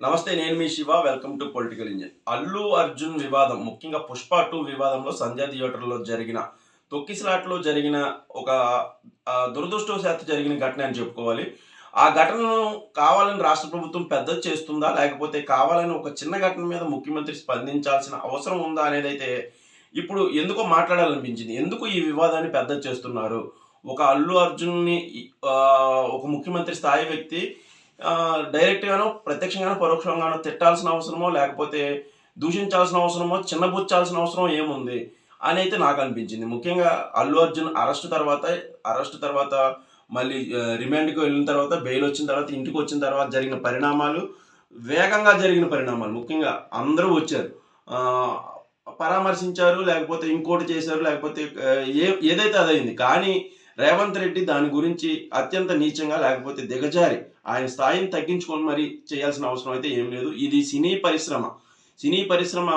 నమస్తే, నేను మీ Shiva. Welcome to political engine. Allu Arjun వివాదం, ముఖ్యంగా పుష్ప 2 వివాదంలో సంజయ్ థియేటర్లో జరిగిన తొక్కిసలాట్లో జరిగిన ఒక దురదృష్టవశాత్తు జరిగిన ఘటన అని చెప్పుకోవాలి. ఆ ఘటనను కావాలని రాష్ట్ర ప్రభుత్వం పెద్దది చేస్తుందా, లేకపోతే కావాలని ఒక చిన్న ఘటన మీద ముఖ్యమంత్రి స్పందించాల్సిన అవసరం ఉందా అనేదైతే ఇప్పుడు ఎందుకో మాట్లాడాలనిపించింది. ఎందుకు ఈ వివాదాన్ని పెద్దది చేస్తున్నారు? ఒక అల్లు అర్జున్‌ని ఒక ముఖ్యమంత్రి స్థాయి వ్యక్తి డైరెక్ట్‌గానో, ప్రత్యక్షంగానో, పరోక్షంగానో తిట్టాల్సిన అవసరమో, లేకపోతే దూషించాల్సిన అవసరమో, చిన్నబుచ్చాల్సిన అవసరం ఏముంది అనైతే నాకనిపించింది. ముఖ్యంగా అల్లు అర్జున్ అరెస్ట్ తర్వాత మళ్ళీ రిమాండ్‌కి వెళ్ళిన తర్వాత, బెయిల్ వచ్చిన తర్వాత, ఇంటికొచ్చిన తర్వాత జరిగిన పరిణామాలు, వేగంగా జరిగిన పరిణామాలు. ముఖ్యంగా అందరూ వచ్చారు. ఆహ్, పరామర్శించారు, లేకపోతే ఇంకోటి చేశారు, లేకపోతే ఏదైతే అదయింది. కానీ రేవంత్ రెడ్డి దాని గురించి అత్యంత నీచంగా, లేకపోతే దిగజారి ఆయన స్థాయిని తగ్గించుకొని మరి చేయాల్సిన అవసరం అయితే ఏం లేదు. ఇది సినీ పరిశ్రమ. సినీ పరిశ్రమ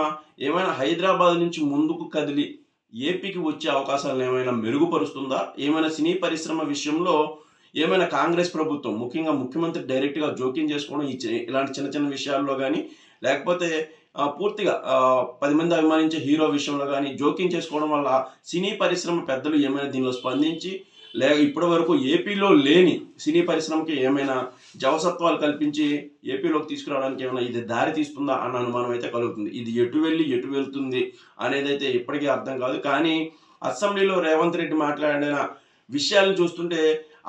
ఏమైనా హైదరాబాద్ నుంచి ముందుకు కదిలి ఏపీకి వచ్చే అవకాశాలను ఏమైనా మెరుగుపరుస్తుందా? ఏమైనా సినీ పరిశ్రమ విషయంలో ఏమైనా కాంగ్రెస్ ప్రభుత్వం, ముఖ్యంగా ముఖ్యమంత్రి డైరెక్ట్‌గా జోక్యం చేసుకోవడం ఇలాంటి చిన్న చిన్న విషయాల్లో గాని, లేకపోతే పూర్తిగా 10 మంది అభిమానించే హీరో విషయంలో గాని జోక్యం చేసుకోవడం వల్ల సినీ పరిశ్రమ పెద్దలు ఏమైనా దీనిలో స్పందించి, ఇప్పటివరకు ఏపీలో లేని సినీ పరిశ్రమకి ఏమైనా జవసత్వాలు కల్పించి ఏపీలోకి తీసుకురావడానికి ఏమైనా ఇది దారి తీస్తుందా అన్న అనుమానం అయితే కలుగుతుంది. ఇది ఎటు వెళ్తుంది అనేదైతే ఇప్పటికీ అర్థం కాదు. కానీ అసెంబ్లీలో రేవంత్ రెడ్డి మాట్లాడిన విషయాలను చూస్తుంటే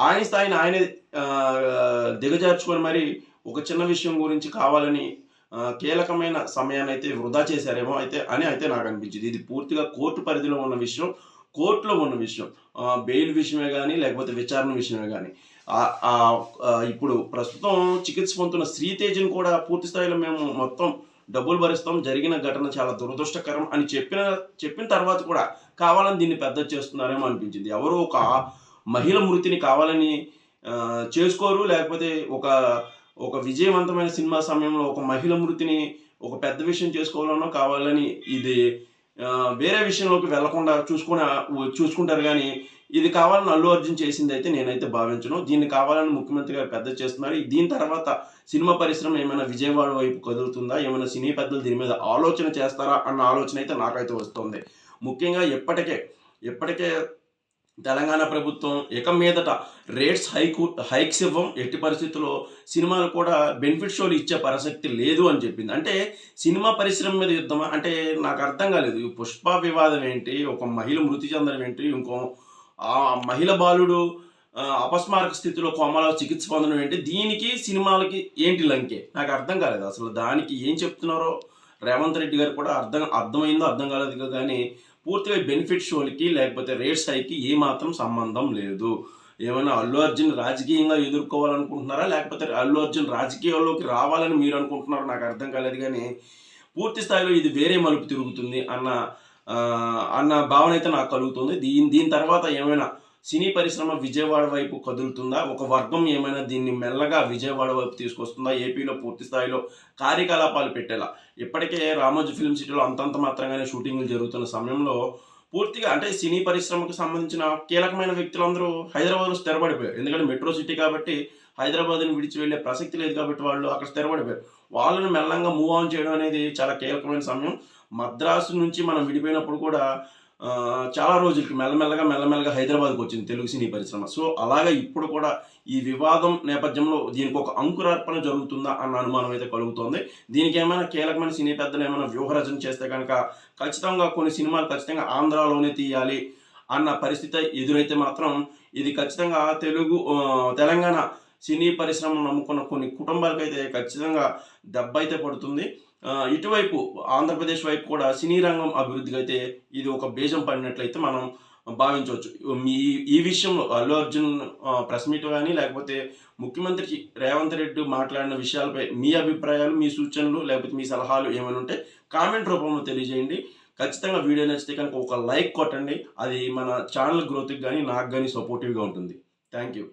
ఆయన స్థాయిని ఆయనే దిగజార్చుకొని మరి ఒక చిన్న విషయం గురించి కావాలని కీలకమైన సమయాన్నైతే వృధా చేశారేమో అయితే నాకు అనిపించింది. ఇది పూర్తిగా కోర్టు పరిధిలో ఉన్న విషయం. కోర్టులో ఉన్న విషయం. బెయిల్ విషయమే గానీ, లేకపోతే విచారణ విషయమే గానీ. ఇప్పుడు ప్రస్తుతం చికిత్స పొందుతున్న శ్రీతేజ్‌ని కూడా పూర్తి స్థాయిలో మేము మొత్తం డబ్బులు భరిస్తాం, జరిగిన ఘటన చాలా దురదృష్టకరం అని చెప్పిన తర్వాత కూడా కావాలని దీన్ని పెద్దది చేస్తున్నారేమో అనిపించింది. ఎవరో ఒక మహిళ మృతిని కావాలని చేసుకోరు. లేకపోతే ఒక విజయవంతమైన సినిమా సమయంలో ఒక మహిళ మృతిని ఒక పెద్ద విషయం చేసుకోవాలనో, కావాలని ఇది వేరే విషయంలోకి వెళ్లకుండా చూసుకుంటారు గానీ, ఇది కావాలని అల్లు అర్జున్ చేసిందైతే నేనైతే భావించను. దీన్ని కావాలని ముఖ్యమంత్రి గారు పెద్దది చేస్తున్నారు. దీని తర్వాత సినిమా పరిశ్రమ ఏమైనా విజయవాడ వైపు కదులుతుందా? ఏమైనా సినీ పెద్దలు దీని మీద ఆలోచన చేస్తారా అన్న ఆలోచన అయితే నాకైతే వస్తుంది. ముఖ్యంగా ఇప్పటికే తెలంగాణ ప్రభుత్వం ఇక మీదట రేట్స్ హైక్స్ ఇవ్వం, ఎట్టి పరిస్థితుల్లో సినిమాలు కూడా బెనిఫిట్ షోలు ఇచ్చే ప్రసక్తి లేదు అని చెప్పింది. అంటే సినిమా పరిశ్రమ మీద యుద్ధమా? అంటే నాకు అర్థం కాలేదు. ఈ పుష్ప వివాదం ఏంటి? ఒక మహిళ మృతి చెందడం ఏంటి? మహిళ బాలుడు అపస్మారక స్థితిలో కోమాలో చికిత్స పొందడం ఏంటి? దీనికి సినిమాలకి ఏంటి లంకే? నాకు అర్థం కాలేదు. అసలు దానికి ఏం చెప్తున్నారో రేవంత్ రెడ్డి గారు కూడా అర్థమైందో అర్థం కాలేదు కానీ, పూర్తిగా బెనిఫిట్ షోలకి, లేకపోతే రేట్స్ హైకి ఏమాత్రం సంబంధం లేదు. ఏమైనా అల్లు అర్జున్ రాజకీయంగా ఎదుర్కోవాలనుకుంటున్నారా? లేకపోతే అల్లు అర్జున్ రాజకీయాల్లోకి రావాలని మీరు అనుకుంటున్నారో నాకు అర్థం కాలేదు కానీ, పూర్తి స్థాయిలో ఇది వేరే మలుపు తిరుగుతుంది అన్న భావన అయితే నాకు కలుగుతుంది. దీని తర్వాత ఏమైనా సినీ పరిశ్రమ విజయవాడ వైపు కదులుతుందా? ఒక వర్గం ఏమైనా దీన్ని మెల్లగా విజయవాడ వైపు తీసుకొస్తుందా? ఏపీలో పూర్తి స్థాయిలో కార్యకలాపాలు పెట్టేలా. ఇప్పటికే రామోజీ ఫిల్మ్ సిటీలో అంతంత మాత్రంగానే షూటింగ్లు జరుగుతున్న సమయంలో పూర్తిగా అంటే సినీ పరిశ్రమకు సంబంధించిన కీలకమైన వ్యక్తులందరూ హైదరాబాద్లో స్థిరపడిపోయారు. ఎందుకంటే మెట్రో సిటీ కాబట్టి హైదరాబాద్ని విడిచి వెళ్ళే ప్రసక్తి లేదు కాబట్టి వాళ్ళు అక్కడ స్థిరపడిపోయారు. వాళ్ళని మెల్లంగా మూవ్ ఆన్ చేయడం అనేది చాలా కీలకమైన సమయం. మద్రాసు నుంచి మనం విడిపోయినప్పుడు కూడా చాలా రోజులకి మెల్లమెల్లగా హైదరాబాద్‌కి వచ్చింది తెలుగు సినీ పరిశ్రమ. సో, అలాగే ఇప్పుడు కూడా ఈ వివాదం నేపథ్యంలో దీనికి ఒక అంకురార్పణ జరుగుతుందా అన్న అనుమానం అయితే కలుగుతోంది. దీనికి ఏమైనా కీలకమైన సినీ పెద్దలు ఏమైనా వ్యూహరచన చేస్తే కనుక ఖచ్చితంగా కొన్ని సినిమాలు ఖచ్చితంగా ఆంధ్రాలోనే తీయాలి అన్న పరిస్థితి ఎదురైతే మాత్రం ఇది ఖచ్చితంగా తెలంగాణ సినీ పరిశ్రమను నమ్ముకున్న కొన్ని కుటుంబాలకైతే ఖచ్చితంగా దెబ్బ అయితే పడుతుంది. ఇటువైపు ఆంధ్రప్రదేశ్ వైపు కూడా సినీ రంగం అభివృద్ధికి అయితే ఇది ఒక బీజం పడినట్లయితే మనం భావించవచ్చు. ఈ విషయంలో అల్లు అర్జున్ ప్రెస్ మీట్ కానీ, లేకపోతే ముఖ్యమంత్రి రేవంత్ రెడ్డి మాట్లాడిన విషయాలపై మీ అభిప్రాయాలు, మీ సూచనలు, లేకపోతే మీ సలహాలు ఏమైనా ఉంటే కామెంట్ రూపంలో తెలియజేయండి. ఖచ్చితంగా వీడియో నచ్చితే కనుక ఒక లైక్ కొట్టండి. అది మన ఛానల్ గ్రోత్కి కానీ, నాకు కానీ సపోర్టివ్గా ఉంటుంది. Thank you.